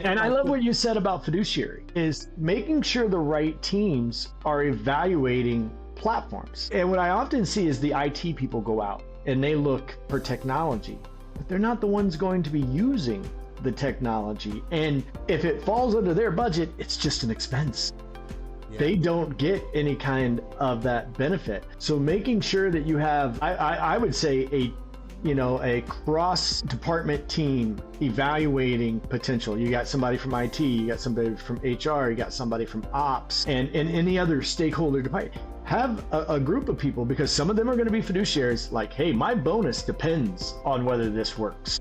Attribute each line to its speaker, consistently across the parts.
Speaker 1: And I love what you said about fiduciary is making sure the right teams are evaluating platforms. And what I often see is the IT people go out and they look for technology, but they're not the ones going to be using the technology. And if it falls under their budget, it's just an expense. Yeah. They don't get any kind of that benefit. So making sure that you have, I would say a cross-department team evaluating potential. You got somebody from IT, you got somebody from HR, you got somebody from ops, and any other stakeholder department. Have a group of people, because some of them are going to be fiduciaries, like, hey, my bonus depends on whether this works.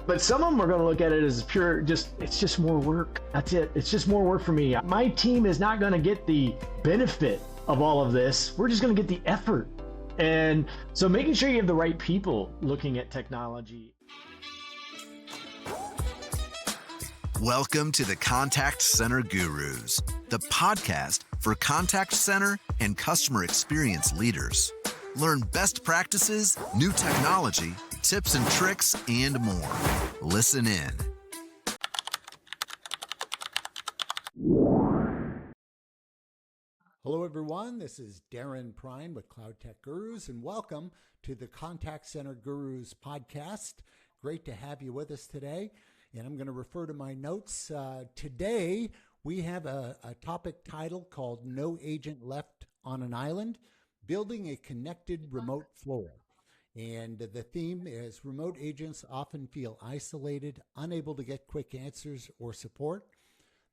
Speaker 1: But some of them are going to look at it as pure, it's just more work. That's it. It's just more work for me. My team is not going to get the benefit of all of this. We're just going to get the effort. And so making sure you have the right people looking at technology.
Speaker 2: Welcome to the Contact Center Gurus, the podcast for contact center and customer experience leaders. Learn best practices, new technology, tips and tricks, and more. Listen in.
Speaker 3: Hello, everyone. This is Darren Prine with Cloud Tech Gurus, and welcome to the Contact Center Gurus podcast. Great to have you with us today, and I'm going to refer to my notes. Today, we have a topic title called No Agent Left on an Island, Building a Connected Remote Floor. And the theme is remote agents often feel isolated, unable to get quick answers or support.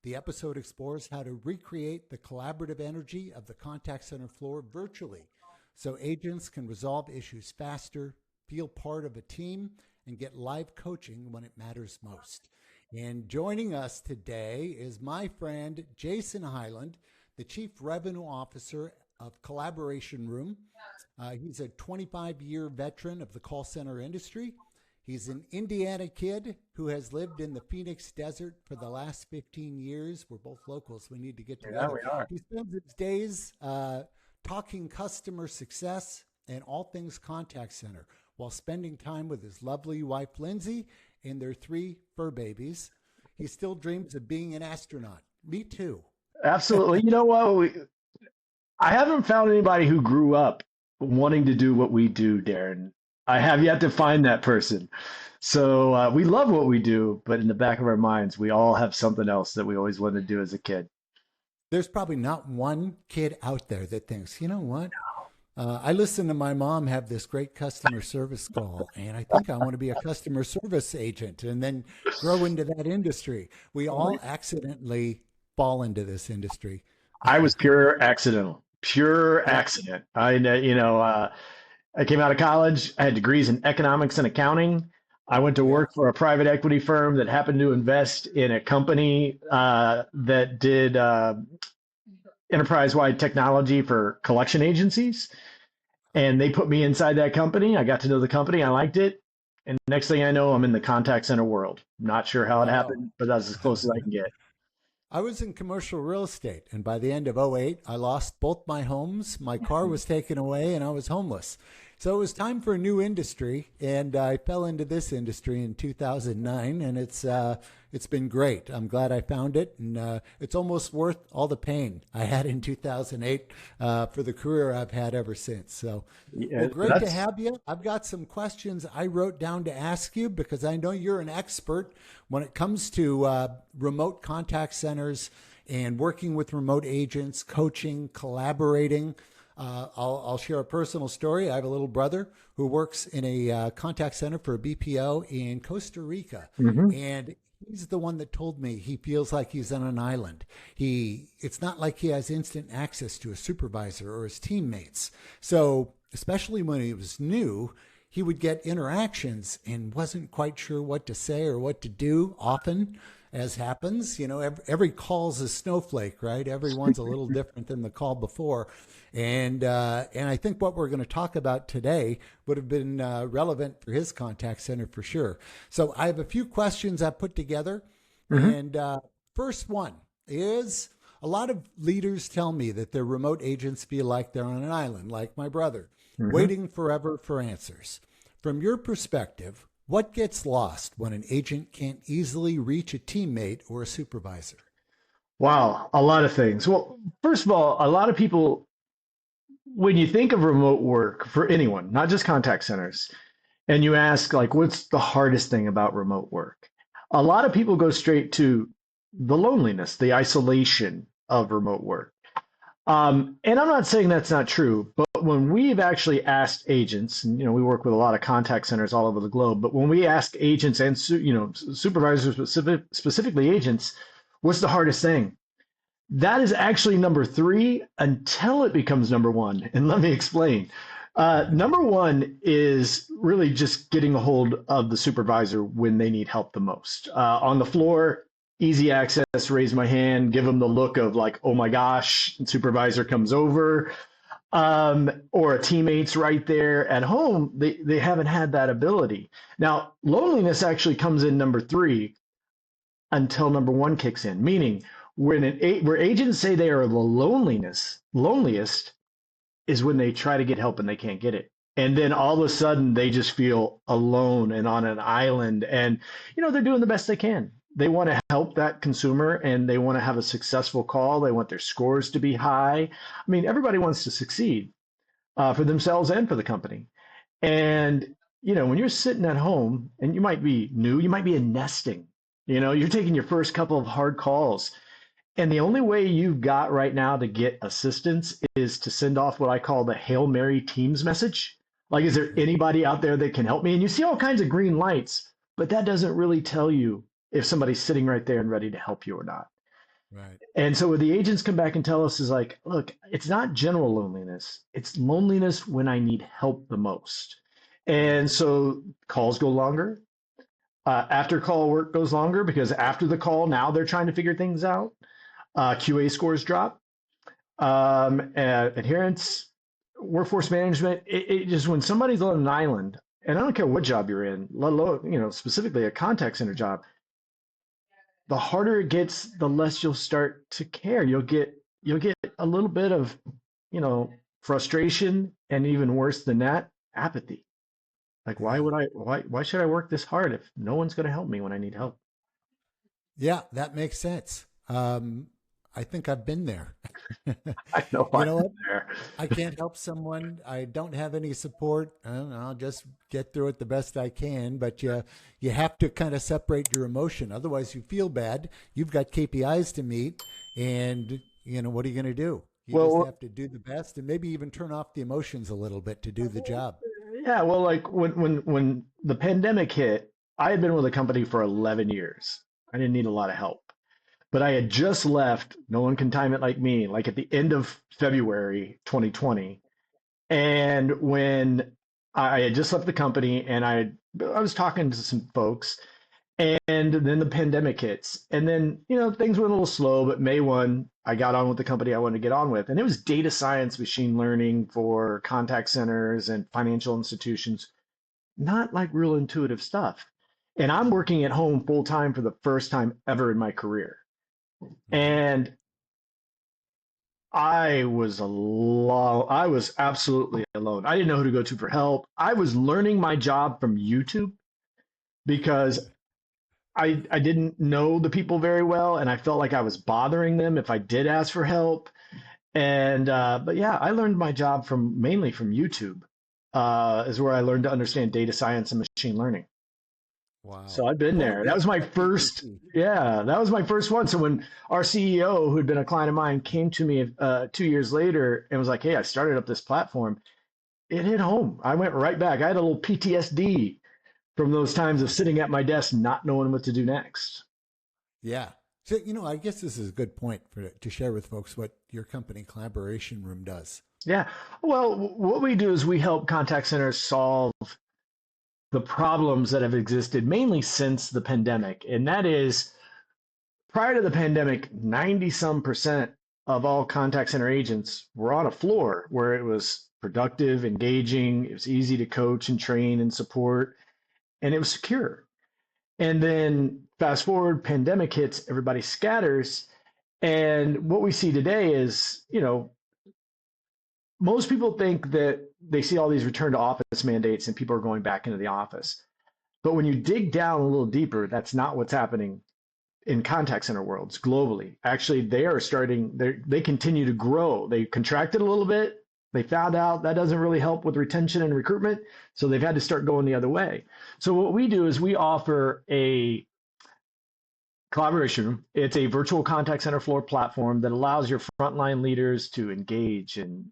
Speaker 3: The episode explores how to recreate the collaborative energy of the contact center floor virtually so agents can resolve issues faster, feel part of a team, and get live coaching when it matters most. And joining us today is my friend Jason Hiland, the Chief Revenue Officer of Collaboration Room. He's a 25-year veteran of the call center industry. He's an Indiana kid who has lived in the Phoenix desert for the last 15 years. We're both locals. We need to get together.
Speaker 1: Yeah, we are.
Speaker 3: He spends his days talking customer success and all things contact center while spending time with his lovely wife, Lindsay, and their 3 fur babies. He still dreams of being an astronaut. Me too.
Speaker 1: Absolutely. You know what? I haven't found anybody who grew up wanting to do what we do, Darren. I have yet to find that person. So we love what we do, but in the back of our minds, we all have something else that we always wanted to do as a kid.
Speaker 3: There's probably not one kid out there that thinks, you know what? I listen to my mom have this great customer service call, and I think I want to be a customer service agent and then grow into that industry. We all accidentally fall into this industry.
Speaker 1: I was pure accident. I came out of college. I had degrees in economics and accounting. I went to work for a private equity firm that happened to invest in a company that did enterprise-wide technology for collection agencies. And they put me inside that company. I got to know the company. I liked it. And next thing I know, I'm in the contact center world. Not sure how it happened, but that's as close as I can get.
Speaker 3: I was in commercial real estate, and by the end of 2008, I lost both my homes. My car was taken away, and I was homeless. So it was time for a new industry, and I fell into this industry in 2009, and it's been great. I'm glad I found it, and it's almost worth all the pain I had in 2008 for the career I've had ever since. So well, great to have you. I've got some questions I wrote down to ask you because I know you're an expert when it comes to remote contact centers and working with remote agents, coaching, collaborating. I'll share a personal story. I have a little brother who works in a contact center for a BPO in Costa Rica. Mm-hmm. And he's the one that told me he feels like he's on an island. It's not like he has instant access to a supervisor or his teammates. So especially when he was new, he would get interactions and wasn't quite sure what to say or what to do often. As happens, every call's a snowflake, right? Everyone's a little different than the call before. And I think what we're going to talk about today would have been relevant for his contact center for sure. So I have a few questions I put together. Mm-hmm. And first one is, a lot of leaders tell me that their remote agents feel like they're on an island, like my brother, mm-hmm. waiting forever for answers. From your perspective, What gets lost when an agent can't easily reach a teammate or a supervisor?
Speaker 1: Wow, a lot of things. Well, first of all, a lot of people, when you think of remote work for anyone, not just contact centers, and you ask, like, what's the hardest thing about remote work? A lot of people go straight to the loneliness, the isolation of remote work. And I'm not saying that's not true, but when we've actually asked agents, and we work with a lot of contact centers all over the globe, but when we ask agents and supervisors, specifically agents, what's the hardest thing? That is actually number three until it becomes number one. And let me explain. Number one is really just getting a hold of the supervisor when they need help the most. On the floor, easy access, raise my hand, give them the look of like, oh my gosh, and supervisor comes over. Or a teammate's right there. At home, they haven't had that ability. Now, loneliness actually comes in number three until number one kicks in, meaning where agents say they are the loneliest is when they try to get help and they can't get it. And then all of a sudden they just feel alone and on an island. And, they're doing the best they can. They want to help that consumer and they want to have a successful call. They want their scores to be high. I mean, everybody wants to succeed for themselves and for the company. And, when you're sitting at home and you might be new, you might be in nesting, you're taking your first couple of hard calls. And the only way you've got right now to get assistance is to send off what I call the Hail Mary Teams message. Like, is there anybody out there that can help me? And you see all kinds of green lights, but that doesn't really tell you if somebody's sitting right there and ready to help you or not.
Speaker 3: Right.
Speaker 1: And so what the agents come back and tell us is like, look, it's not general loneliness. It's loneliness when I need help the most. And so calls go longer. After call work goes longer because after the call, now they're trying to figure things out. QA scores drop, adherence, workforce management. It just when somebody's on an island, and I don't care what job you're in, let alone specifically a contact center job, the harder it gets, the less you'll start to care. You'll get a little bit of frustration, and even worse than that, apathy. Like, why should I work this hard if no one's going to help me when I need help?
Speaker 3: Yeah, that makes sense. I think I've been there.
Speaker 1: I know
Speaker 3: You know
Speaker 1: I'm
Speaker 3: what?
Speaker 1: there.
Speaker 3: I can't help someone. I don't have any support. I'll just get through it the best I can. But you have to kind of separate your emotion. Otherwise, you feel bad. You've got KPIs to meet, and what are you going to do? You just
Speaker 1: Well,
Speaker 3: have to do the best, and maybe even turn off the emotions a little bit to do the job.
Speaker 1: yeah, well, like when the pandemic hit, I had been with the company for 11 years. I didn't need a lot of help. But I had just left, no one can time it like me, like at the end of February 2020. And when I had just left the company and I was talking to some folks, and then the pandemic hits. And then, things went a little slow, but May 1, I got on with the company I wanted to get on with. And it was data science, machine learning for contact centers and financial institutions, not like real intuitive stuff. And I'm working at home full time for the first time ever in my career.
Speaker 3: Mhm.
Speaker 1: And I was absolutely alone. I didn't know who to go to for help. I was learning my job from YouTube because I didn't know the people very well, and I felt like I was bothering them if I did ask for help. And but yeah, I learned my job mainly from YouTube. Is where I learned to understand data science and machine learning. So
Speaker 3: Wow.
Speaker 1: I've been
Speaker 3: Well,
Speaker 1: there. That
Speaker 3: yeah,
Speaker 1: was my
Speaker 3: that's good to
Speaker 1: first,
Speaker 3: see.
Speaker 1: yeah, that was my first one. So when our CEO, who had been a client of mine, came to me 2 years later and was like, "Hey, I started up this platform," it hit home. I went right back. I had a little PTSD from those times of
Speaker 3: Wow.
Speaker 1: sitting at my desk, not knowing what to do next.
Speaker 3: Yeah. So, I guess this is a good point to share with folks what your company Collaboration Room does.
Speaker 1: Yeah. Well, what we do is we help contact centers solve the problems that have existed mainly since the pandemic, and that is prior to the pandemic, 90 some percent of all contact center agents were on a floor where it was productive, engaging, it was easy to coach and train and support, and it was secure. And then fast forward, pandemic hits, everybody scatters. And what we see today is, most people think that they see all these return to office mandates and people are going back into the office. But when you dig down a little deeper, that's not what's happening in contact center worlds globally. Actually, they continue to grow. They contracted a little bit. They found out that doesn't really help with retention and recruitment. So they've had to start going the other way. So what we do is we offer a Collaboration Room. It's a virtual contact center floor platform that allows your frontline leaders to engage and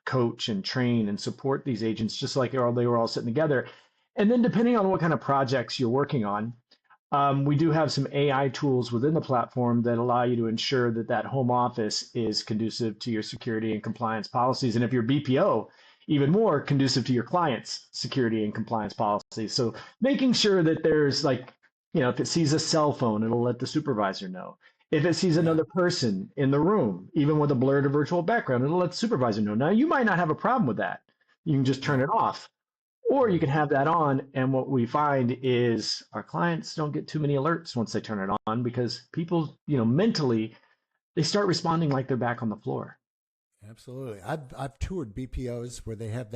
Speaker 1: coach and train and support these agents just like they were all sitting together. And then depending on what kind of projects you're working on, we do have some AI tools within the platform that allow you to ensure that that home office is conducive to your security and compliance policies. And if you're BPO, even more conducive to your clients' security and compliance policies. So making sure that there's like, if it sees a cell phone, it'll let the supervisor know. If it sees another person in the room, even with a blurred or virtual background, it'll let the supervisor know. Now, you might not have a problem with that. You can just turn it off. Or you can have that on, and what we find is our clients don't get too many alerts once they turn it on because people, mentally, they start responding like they're back on the floor.
Speaker 3: Absolutely. I've toured BPOs where they have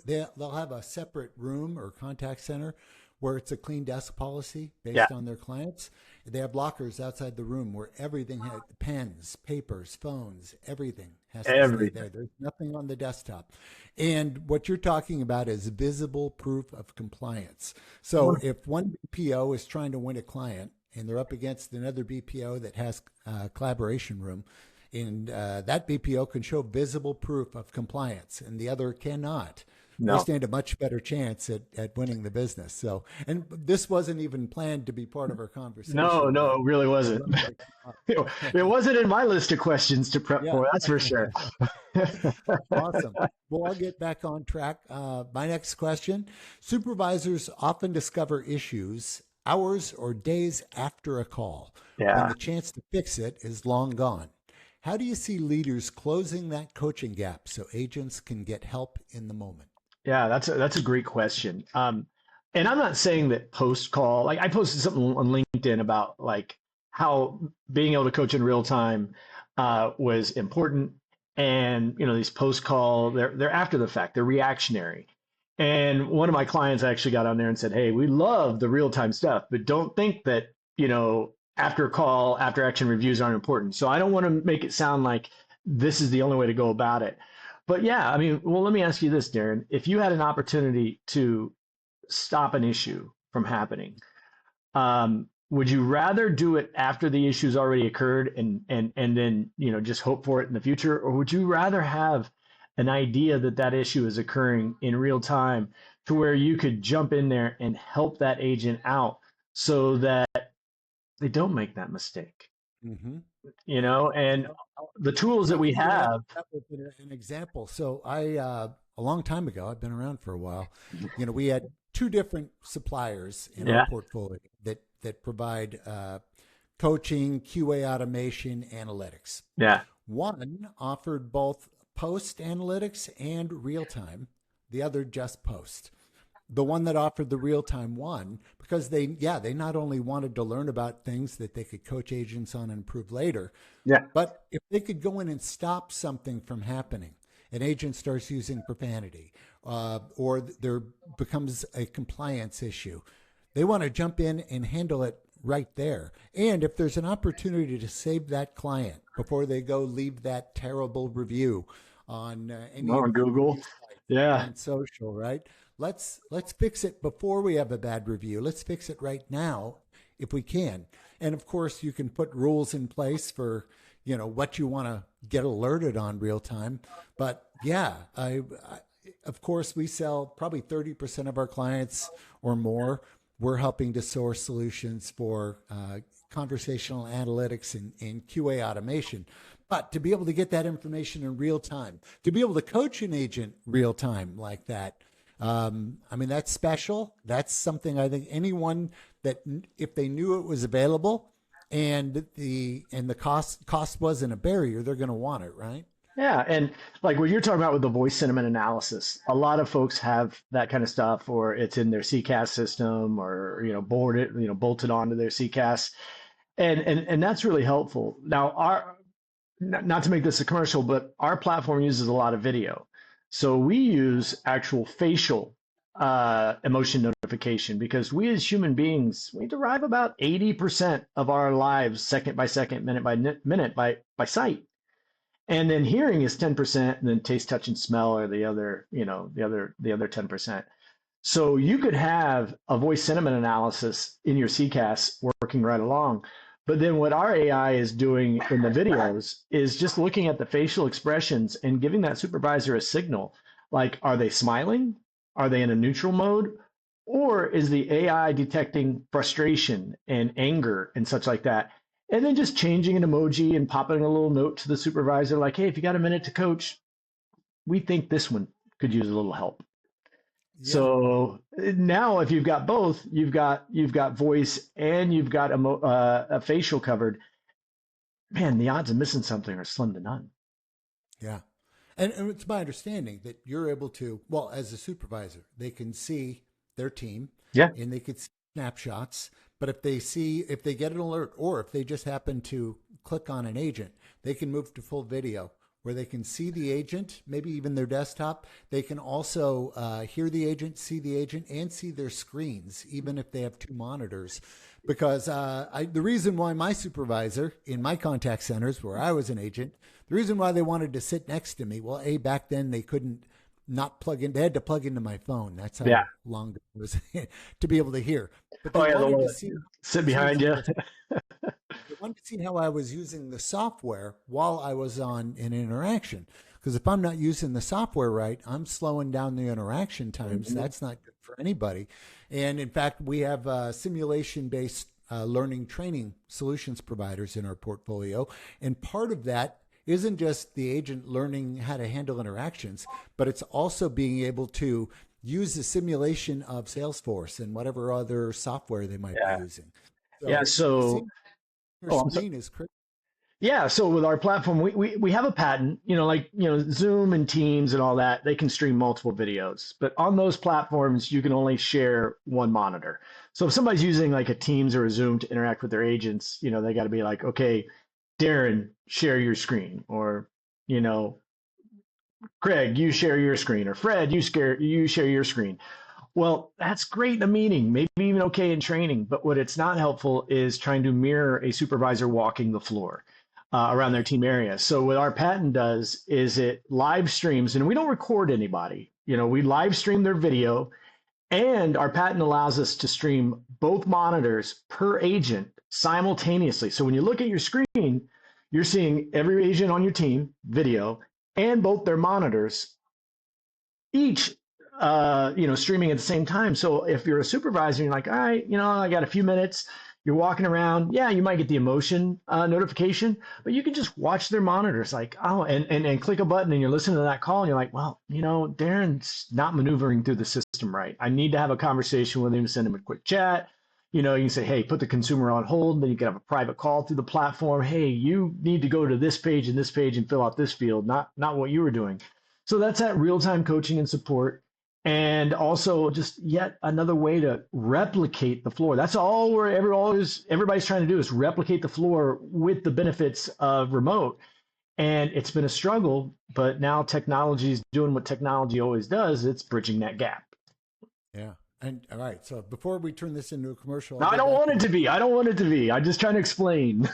Speaker 3: they'll have a separate room or contact center where it's a clean desk policy based on their clients. They have lockers outside the room where everything has pens, papers, phones, everything has to stay there. There's nothing on the desktop. And what you're talking about is visible proof of compliance. So if one BPO is trying to win a client and they're up against another BPO that has a collaboration room, and that BPO can show visible proof of compliance and the other cannot, they stand a much better chance at winning the business. So, and this wasn't even planned to be part of our conversation.
Speaker 1: No, it really wasn't. It wasn't in my list of questions to prep for, that's for sure.
Speaker 3: Awesome. Well, I'll get back on track. My next question: supervisors often discover issues hours or days after a call, when the chance to fix it is long gone. How do you see leaders closing that coaching gap so agents can get help in the moment?
Speaker 1: Yeah, that's a great question. And I'm not saying that post call, like I posted something on LinkedIn about like how being able to coach in real time was important. And these post call, they're after the fact, they're reactionary. And one of my clients actually got on there and said, "Hey, we love the real time stuff, but don't think that after call, after action reviews aren't important." So I don't want to make it sound like this is the only way to go about it. But yeah, let me ask you this, Darren. If you had an opportunity to stop an issue from happening, would you rather do it after the issue's already occurred and then just hope for it in the future, or would you rather have an idea that issue is occurring in real time to where you could jump in there and help that agent out so that they don't make that mistake?
Speaker 3: Mm-hmm.
Speaker 1: And the tools that we have.
Speaker 3: That was an example. So a long time ago, I've been around for a while, we had two different suppliers in our portfolio that provide coaching, QA automation, analytics.
Speaker 1: Yeah.
Speaker 3: One offered both post analytics and real time. The other just post. The one that offered the real-time one, because they not only wanted to learn about things that they could coach agents on and improve later, but if they could go in and stop something from happening, an agent starts using profanity, or there becomes a compliance issue, they want to jump in and handle it right there. And if there's an opportunity to save that client before they go leave that terrible review on
Speaker 1: on Google,
Speaker 3: on social, right? Let's fix it before we have a bad review. Let's fix it right now if we can. And of course, you can put rules in place for, what you want to get alerted on real time. But of course, we sell probably 30% of our clients or more. We're helping to source solutions for conversational analytics and QA automation. But to be able to get that information in real time, to be able to coach an agent real time like that, that's special. That's something I think anyone that, if they knew it was available and the cost wasn't a barrier, they're going to want it, right?
Speaker 1: Yeah, and like what you're talking about with the voice sentiment analysis, a lot of folks have that kind of stuff, or it's in their CCAS system, or bolted onto their CCAS, and that's really helpful. Now, not to make this a commercial, but our platform uses a lot of video. So we use actual facial emotion notification, because we as human beings, we derive about 80% of our lives second by second, minute by minute by sight. And then hearing is 10%, and then taste, touch, and smell are the other, the other 10%. So you could have a voice sentiment analysis in your CCAS working right along. But then what our AI is doing in the videos is just looking at the facial expressions and giving that supervisor a signal. Like, are they smiling? Are they in a neutral mode? Or is the AI detecting frustration and anger and such like that? And then just changing an emoji and popping a little note to the supervisor like, hey, if you got a minute to coach, we think this one could use a little help.
Speaker 3: Yeah.
Speaker 1: So now, if you've got both, you've got voice and you've got a facial covered. Man, the odds of missing something are slim to none.
Speaker 3: Yeah. And it's my understanding that you're able to, well, as a supervisor, they can see their team
Speaker 1: Yeah.
Speaker 3: and they could see snapshots. But if they get an alert or if they just happen to click on an agent, they can move to full video where they can see the agent, maybe even their desktop. They can also hear the agent, see the agent, and see their screens, even if they have two monitors. Because the reason why my supervisor in my contact centers, where I was an agent, the reason why they wanted to sit next to me, well, back then they couldn't not plug in. They had to plug into my phone. That's how long it was to be able to hear. But they
Speaker 1: Oh yeah, the
Speaker 3: wanted
Speaker 1: one
Speaker 3: to
Speaker 1: that
Speaker 3: see
Speaker 1: sit behind you.
Speaker 3: they wanted to see how I was using the software while I was on an interaction. Because if I'm not using the software right, I'm slowing down the interaction times. That's not good for anybody. And in fact, we have simulation-based learning training solutions providers in our portfolio. And part of that isn't just the agent learning how to handle interactions, but it's also being able to use the simulation of Salesforce and whatever other software they might be
Speaker 1: Yeah.
Speaker 3: using.
Speaker 1: Yeah.
Speaker 3: So
Speaker 1: So,
Speaker 3: seeing your
Speaker 1: oh, I'm sorry.
Speaker 3: screen is critical.
Speaker 1: Yeah. So with our platform, we have a patent, like, Zoom and Teams and all that, they can stream multiple videos, but on those platforms, you can only share one monitor. So if somebody's using like a Teams or a Zoom to interact with their agents, they got to be like, okay, Darren, share your screen, or, you know, Craig, you share your screen, or Fred, you share your screen. Well, that's great in a meeting, maybe even okay in training, but what it's not helpful is trying to mirror a supervisor walking the floor around their
Speaker 3: Right.
Speaker 1: team area. So what our patent does is it live streams, and we don't record anybody. We live stream their video, and our patent allows us to stream both monitors per agent simultaneously. So when you look at your screen, you're seeing every agent on your team video and both their monitors, each streaming at the same time. So if you're a supervisor, you're like, all right, I got a few minutes. You're walking around. Yeah, you might get the emotion notification, but you can just watch their monitors, like, oh, and click a button, and you're listening to that call, and you're like, well, Darren's not maneuvering through the system right. I need to have a conversation with him, send him a quick chat. You can say, hey, put the consumer on hold. Then you can have a private call through the platform. Hey, you need to go to this page and this page and fill out this field, not what you were doing. So that's that real-time coaching and support. And also just yet another way to replicate the floor. That's all everybody's trying to do, is replicate the floor with the benefits of remote. And it's been a struggle, but now technology is doing what technology always does. It's bridging that gap.
Speaker 3: Yeah. And all right. So before we turn this into a commercial, I'll
Speaker 1: Now, I
Speaker 3: go
Speaker 1: don't
Speaker 3: back
Speaker 1: want
Speaker 3: to
Speaker 1: it to be. I don't want it to be. I'm just trying to explain.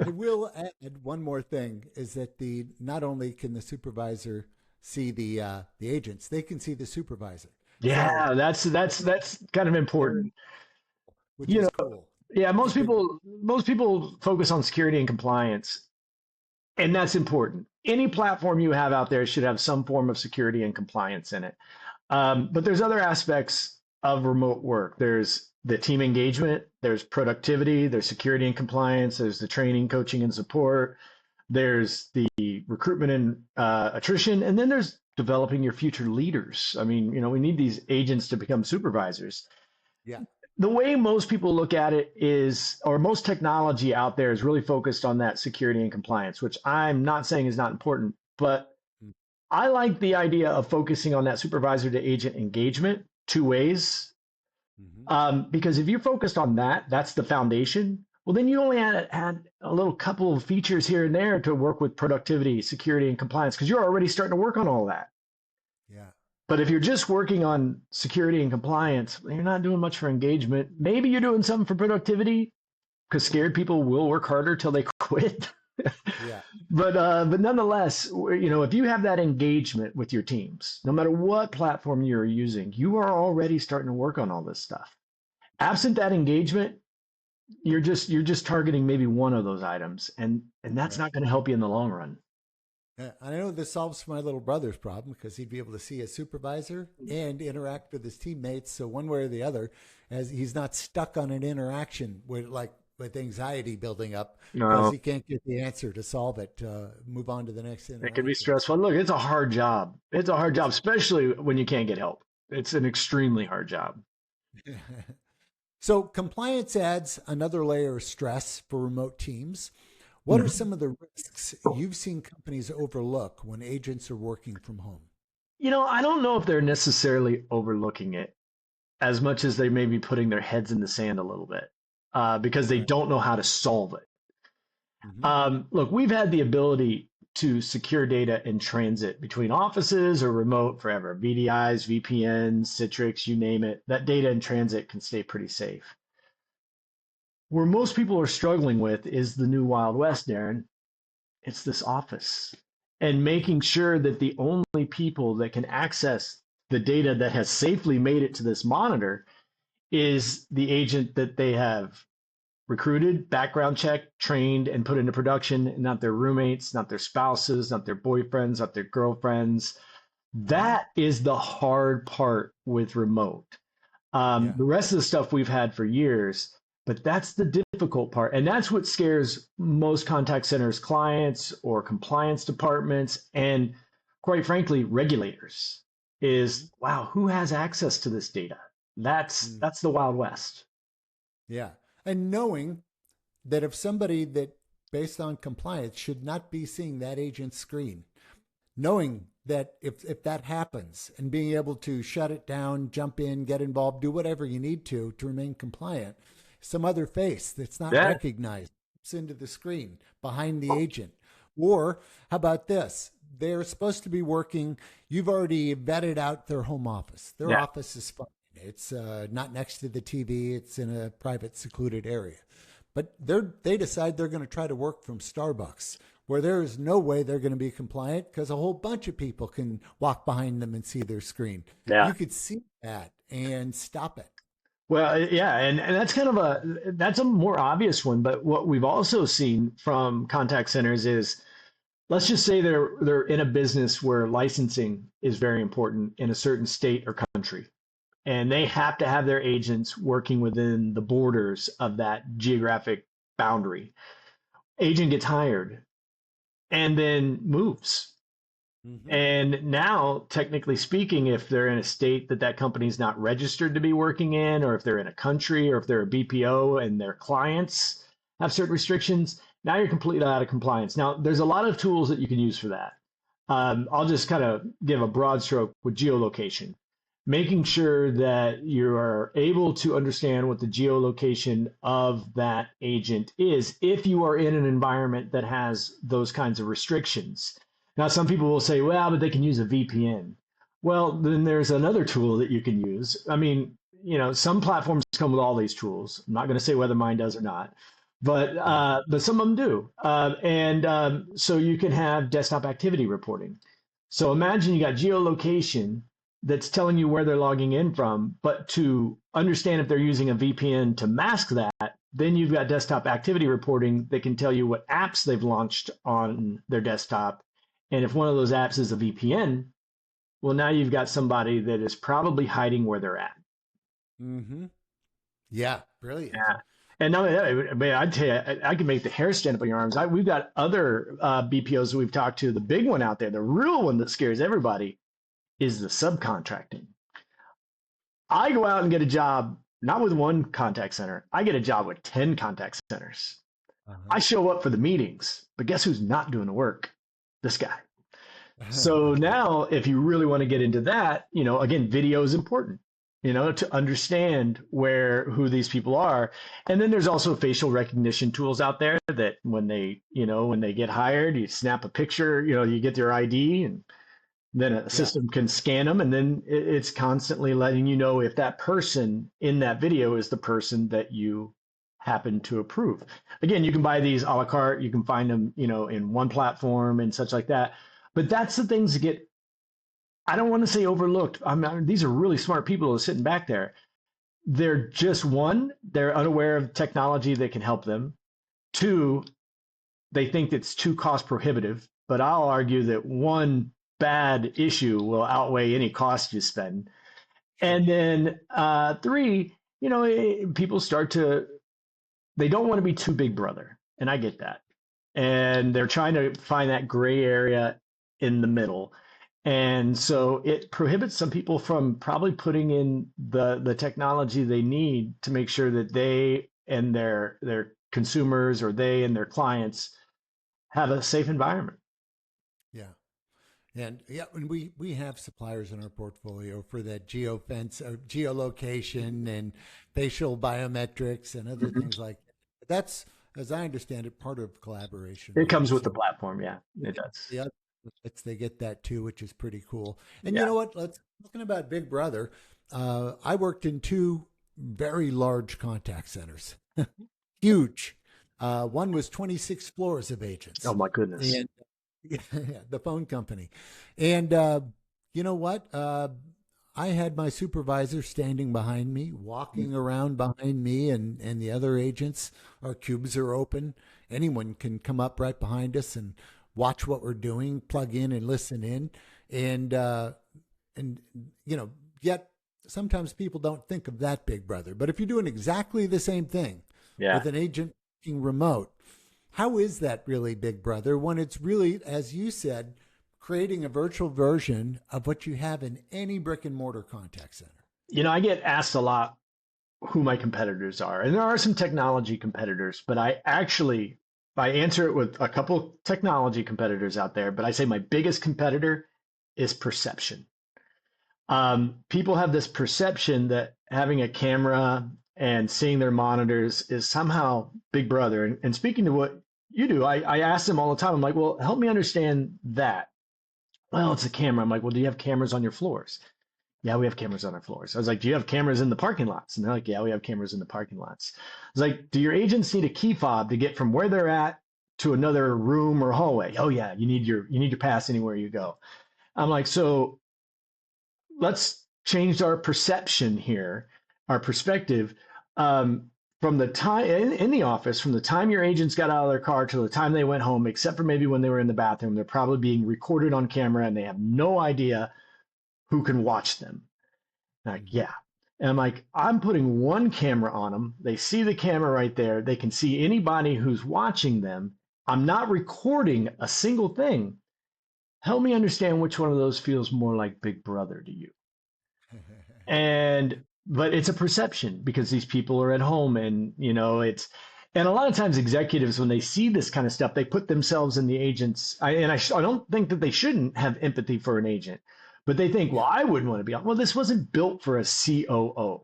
Speaker 3: I will add one more thing is that not only can the supervisor see the agents, they can see the supervisor. So
Speaker 1: Yeah, that's kind of
Speaker 3: they're,
Speaker 1: important.
Speaker 3: which
Speaker 1: You
Speaker 3: is
Speaker 1: know,
Speaker 3: cool.
Speaker 1: yeah,
Speaker 3: Which is big.
Speaker 1: most people focus on security and compliance, and that's important. Any platform you have out there should have some form of security and compliance in it. But there's other aspects of remote work. There's the team engagement, there's productivity, there's security and compliance, there's the training, coaching, and support, there's the recruitment and attrition, and then there's developing your future leaders. I mean, we need these agents to become supervisors.
Speaker 3: Yeah.
Speaker 1: The way most people look at it is, or most technology out there is really focused on that security and compliance, which I'm not saying is not important, but I like the idea of focusing on that supervisor to agent engagement two ways.
Speaker 3: Mm-hmm.
Speaker 1: Because if you're focused on that, that's the foundation. Well, then you only add a little couple of features here and there to work with productivity, security, and compliance, because you're already starting to work on all that.
Speaker 3: Yeah.
Speaker 1: But if you're just working on security and compliance, you're not doing much for engagement. Maybe you're doing something for productivity because scared people will work harder till they quit.
Speaker 3: Yeah.
Speaker 1: But nonetheless, if you have that engagement with your teams, no matter what platform you're using, you are already starting to work on all this stuff. Absent that engagement, you're just targeting maybe one of those items, and that's
Speaker 3: Right.
Speaker 1: not going to help you in the long run.
Speaker 3: I know this solves my little brother's problem because he'd be able to see his supervisor and interact with his teammates. So one way or the other, as he's not stuck on an interaction with anxiety building up because
Speaker 1: No,
Speaker 3: he can't get the answer to solve it. Move on to the next
Speaker 1: it can be
Speaker 3: interaction.
Speaker 1: stressful. Look, it's a hard job. It's a hard job, especially when you can't get help. It's an extremely hard job.
Speaker 3: So compliance adds another layer of stress for remote teams. What are some of the risks you've seen companies overlook when agents are working from home?
Speaker 1: I don't know if they're necessarily overlooking it as much as they may be putting their heads in the sand a little bit because they
Speaker 3: Right.
Speaker 1: don't know how to solve it.
Speaker 3: Hmm.
Speaker 1: Look, we've had the ability to secure data in transit between offices or remote forever. VDIs, VPNs, Citrix, you name it. That data in transit can stay pretty safe. Where most people are struggling with is the new Wild West, Darren. It's this office and making sure that the only people that can access the data that has safely made it to this monitor is the agent that they have recruited, background checked, trained, and put into production, not their roommates, not their spouses, not their boyfriends, not their girlfriends.
Speaker 3: Hmm.
Speaker 1: That is the hard part with remote.
Speaker 3: Yeah.
Speaker 1: The rest of the stuff we've had for years, but that's the difficult part. And that's what scares most contact centers clients or compliance departments and quite frankly, regulators is wow, who has access to this data? That's
Speaker 3: Hmm.
Speaker 1: that's the Wild West.
Speaker 3: Yeah. And knowing that if somebody that, based on compliance, should not be seeing that agent's screen, knowing that if that happens and being able to shut it down, jump in, get involved, do whatever you need to remain compliant, some other face that's not
Speaker 1: Yeah.
Speaker 3: recognized into the screen behind the agent. Or how about this? They're supposed to be working. You've already vetted out their home office. Their
Speaker 1: Yeah.
Speaker 3: office is fine. It's not next to the TV. It's in a private, secluded area. But they decide they're going to try to work from Starbucks, where there is no way they're going to be compliant because a whole bunch of people can walk behind them and see their screen.
Speaker 1: Yeah.
Speaker 3: You could see that and stop it.
Speaker 1: Well, yeah, and that's a more obvious one, but what we've also seen from contact centers is let's just say they're in a business where licensing is very important in a certain state or country, and they have to have their agents working within the borders of that geographic boundary. Agent gets hired and then moves.
Speaker 3: Hmm.
Speaker 1: And now, technically speaking, if they're in a state that that company's not registered to be working in, or if they're in a country, or if they're a BPO and their clients have certain restrictions, now you're completely out of compliance. Now, there's a lot of tools that you can use for that. I'll just kind of give a broad stroke with geolocation, making sure that you are able to understand what the geolocation of that agent is if you are in an environment that has those kinds of restrictions. Now, some people will say, well, but they can use a VPN. Well, then there's another tool that you can use. I mean, some platforms come with all these tools. I'm not going to say whether mine does or not, but some of them do. And so you can have desktop activity reporting. So imagine you got geolocation that's telling you where they're logging in from, but to understand if they're using a VPN to mask that, then you've got desktop activity reporting that can tell you what apps they've launched on their desktop. And if one of those apps is a VPN, well, now you've got somebody that is probably hiding where they're at.
Speaker 3: Hmm. Yeah, brilliant.
Speaker 1: Yeah. And not only that, I mean, I'd tell you, I can make the hair stand up on your arms. We've got other BPOs that we've talked to. The big one out there, the real one that scares everybody, is the subcontracting. I go out and get a job, not with one contact center. I get a job with 10 contact centers.
Speaker 3: Uh-huh.
Speaker 1: I show up for the meetings, but guess who's not doing the work? This guy. So now, if you really want to get into that, again, video is important, to understand who these people are. And then there's also facial recognition tools out there that when they get hired, you snap a picture, you get their ID and Then a
Speaker 3: Yeah.
Speaker 1: system can scan them, and then it's constantly letting you know if that person in that video is the person that you happen to approve. Again, you can buy these a la carte. You can find them, in one platform and such like that. But that's the things that get, I don't want to say overlooked. These are really smart people that are sitting back there. They're just one, they're unaware of technology that can help them. Two, they think it's too cost prohibitive. But I'll argue that one bad issue will outweigh any cost you spend.
Speaker 3: Sure.
Speaker 1: And then three, people start to, they don't want to be too big brother. And I get that. And they're trying to find that gray area in the middle. And so it prohibits some people from probably putting in the technology they need to make sure that they and their consumers, or they and their clients, have a safe environment.
Speaker 3: Yeah. And yeah, and we have suppliers in our portfolio for that geofence or geolocation and facial biometrics and other
Speaker 1: Mhm.
Speaker 3: things like that. That's, as I understand it, part of collaboration
Speaker 1: It
Speaker 3: room.
Speaker 1: comes with the
Speaker 3: So
Speaker 1: platform. Yeah, it does.
Speaker 3: yeah, they get that too, which is pretty cool. And you
Speaker 1: Yeah.
Speaker 3: know what? Let's talking about Big Brother. I worked in two very large contact centers, huge. One was 26 floors of
Speaker 1: Oh
Speaker 3: agents,
Speaker 1: my goodness.
Speaker 3: and yeah, the phone company. And you know what? I had my supervisor standing behind me, walking around behind me, and the other agents. Our cubes are open. Anyone can come up right behind us and watch what we're doing, plug in and listen in. And, and yet sometimes people don't think of that, Big Brother. But if you're doing exactly the same thing
Speaker 1: Yeah.
Speaker 3: with an agent working remote, how is that really Big Brother when it's really, as you said, creating a virtual version of what you have in any brick and mortar contact center?
Speaker 1: I get asked a lot who my competitors are, and there are some technology competitors, but I answer it with a couple technology competitors out there, but I say my biggest competitor is perception. People have this perception that having a camera and seeing their monitors is somehow Big Brother. And speaking to what you do, I ask them all the time. I'm like, well, help me understand that. Well, it's a camera. I'm like, well, do you have cameras on your floors? Yeah, we have cameras on our floors. I was like, do you have cameras in the parking lots? And they're like, yeah, we have cameras in the parking lots. I was like, do your agents need a key fob to get from where they're at to another room or hallway? Oh yeah, you need your pass anywhere you go. I'm like, so let's change our perception here, our perspective. Um, from the time in the office, from the time your agents got out of their car to the time they went home, except for maybe when they were in the bathroom, they're probably being recorded on camera and they have no idea who can watch them. Like,
Speaker 3: Mhm.
Speaker 1: yeah. And I'm like, I'm putting one camera on them. They see the camera right there. They can see anybody who's watching them. I'm not recording a single thing. Help me understand which one of those feels more like Big Brother to you. But it's a perception because these people are at home, and and a lot of times executives, when they see this kind of stuff, they put themselves in the agent's. I don't think that they shouldn't have empathy for an agent, but they think, well,
Speaker 3: Yeah,
Speaker 1: I wouldn't want to be on. Well, this wasn't built for a COO.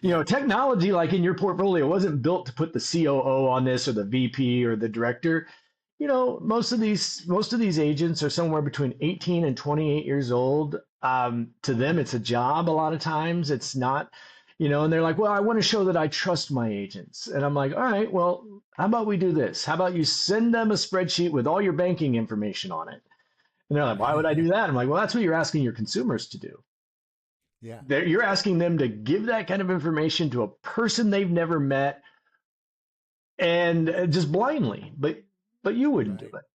Speaker 3: yeah,
Speaker 1: Technology like in your portfolio wasn't built to put the COO on this, or the VP, or the director. Most of these agents are somewhere between 18 and 28 years old. To them, it's a job. A lot of times, it's not. And they're like, "Well, I want to show that I trust my agents." And I'm like, "All right, well, how about we do this? How about you send them a spreadsheet with all your banking information on it?" And they're like, "Why would I do that?" I'm like, "Well, that's what you're asking your consumers to do.
Speaker 3: yeah,
Speaker 1: You're asking them to give that kind of information to a person they've never met, and just blindly. But you wouldn't do
Speaker 3: right,
Speaker 1: it."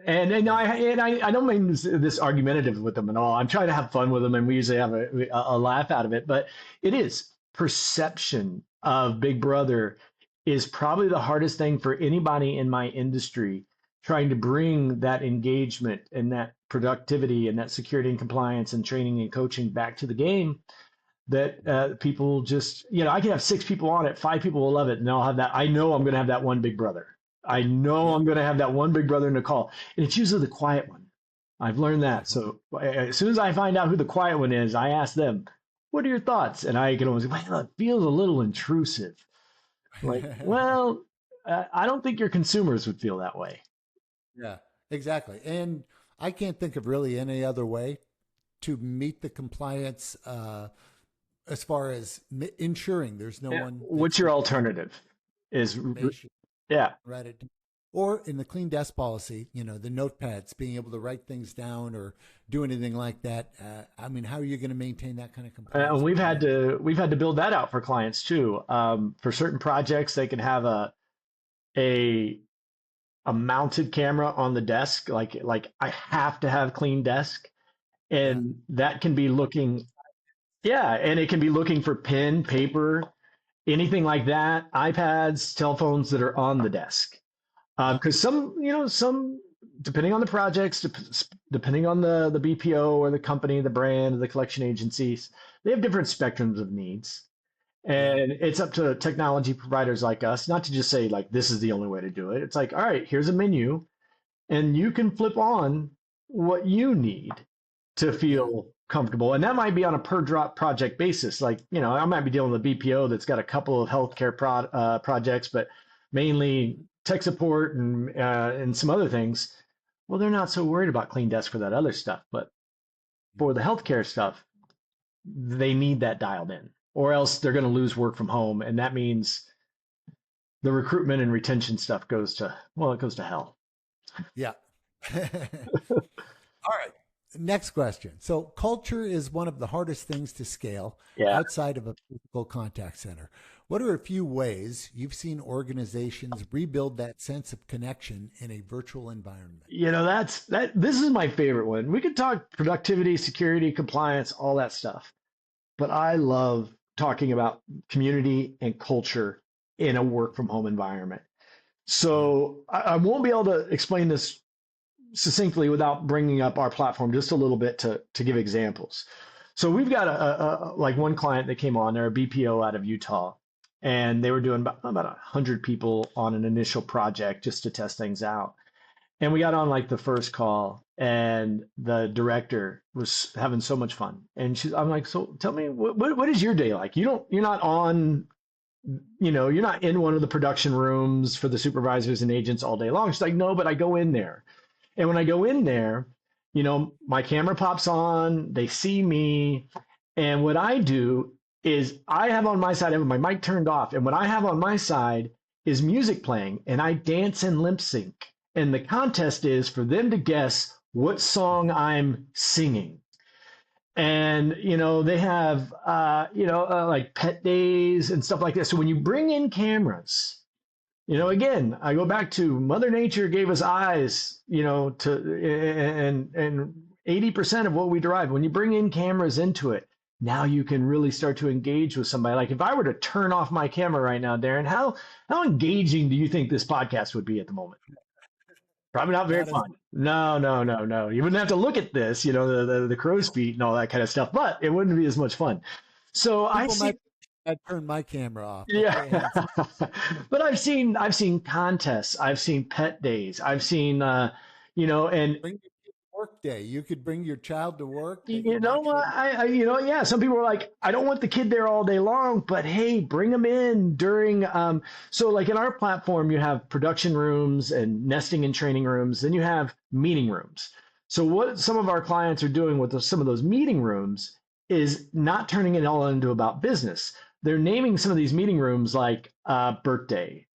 Speaker 1: And
Speaker 3: yeah,
Speaker 1: I don't mean this argumentative with them at all. I'm trying to have fun with them, and we usually have a laugh out of it. But it is perception of Big Brother is probably the hardest thing for anybody in my industry, trying to bring that engagement and that productivity and that security and compliance and training and coaching back to the game. That people just, I can have six people on it, five people will love it, and I'll have that. I know I'm going to have that one Big Brother. I know
Speaker 3: yeah.
Speaker 1: I'm going to have that one Big Brother in the call, and it's usually the quiet one. I've learned that.
Speaker 3: Mhm.
Speaker 1: So as soon as I find out who the quiet one is, I ask them, "What are your thoughts?" And I can always, well, it feels a little intrusive. Like, well, I don't think your consumers would feel that way.
Speaker 3: Yeah, exactly. And I can't think of really any other way to meet the compliance as far as ensuring there's no
Speaker 1: Yeah.
Speaker 3: one that's
Speaker 1: What's your alternative? Is
Speaker 3: information
Speaker 1: yeah.
Speaker 3: right it. Or in the clean desk policy, the notepads, being able to write things down or do anything like that. I mean, how are you going to maintain that kind of
Speaker 1: And
Speaker 3: compliance with
Speaker 1: we've had to build that out for clients too. For certain projects, they can have a a mounted camera on the desk, like I have to have clean desk,
Speaker 3: Yeah,
Speaker 1: and that can be looking, yeah, and it can be looking for pen, paper, anything like that, iPads, telephones that are on the desk.
Speaker 3: yeah,
Speaker 1: Because some, depending on the projects, depending on the BPO or the company, the brand, the collection agencies, they have different spectrums of needs.
Speaker 3: yeah,
Speaker 1: And it's up to technology providers like us not to just say like this is the only way to do it. It's like, all right, here's a menu, and you can flip on what you need to
Speaker 3: yeah,
Speaker 1: feel comfortable. And that might be on a per drop project basis. Like, I might be dealing with a BPO that's got a couple of healthcare projects, but mainly tech support and some other things. Well, they're not so worried about clean desk for that other stuff. But for the healthcare stuff, they need that dialed in, or else they're going to lose work from home. And that means the recruitment and retention stuff it goes to hell.
Speaker 3: yeah. All right. Next question. So, culture is one of the hardest things to scale
Speaker 1: Yeah.
Speaker 3: outside of a physical contact center. What are a few ways you've seen organizations rebuild that sense of connection in a virtual environment?
Speaker 1: This is my favorite one. We could talk productivity, security, compliance, all that stuff. But I love talking about community and culture in a work from home environment.
Speaker 3: Yeah.
Speaker 1: So I won't be able to explain this succinctly without bringing up our platform just a little bit to give examples. So we've got like one client that came on, they're a BPO out of Utah, and they were doing about 100 people on an initial project just to test things out. And we got on like the first call, and the director was having so much fun. And I'm like, so tell me, what is your day like? You're not on, you're not in one of the production rooms for the supervisors and agents all day long. She's like, no, but I go in there. And when I go in there, my camera pops on, they see me. And what I do is I have on my side, I have my mic turned off. And what I have on my side is music playing, and I dance and lip sync. And the contest is for them to guess what song I'm singing. And, they have, like pet days and stuff like that. So when you bring in cameras, again, I go back to Mother Nature gave us eyes, and 80% of what we derive. When you bring in cameras into it, now you can really start to engage with somebody. Like if I were to turn off my camera right now, Darren, how engaging do you think this podcast would be at the moment? Probably not very
Speaker 3: Not as
Speaker 1: fun. No, no, no, no. You wouldn't have to look at this, the crow's feet and all that kind of stuff, but it wouldn't be as much fun. So I
Speaker 3: people
Speaker 1: see.
Speaker 3: might I'd turn my camera off, but
Speaker 1: Yeah.
Speaker 3: go ahead.
Speaker 1: But I've seen contests, I've seen pet days, I've seen and
Speaker 3: Bring your kid to work day. You could bring your child to work. They could watch what
Speaker 1: yeah, some people are like, I don't want the kid there all day long, but hey, bring them in during so like in our platform, you have production rooms and nesting and training rooms, then you have meeting rooms. So what some of our clients are doing with some of those meeting rooms is not turning it all into about business. They're naming some of these meeting rooms like birthday,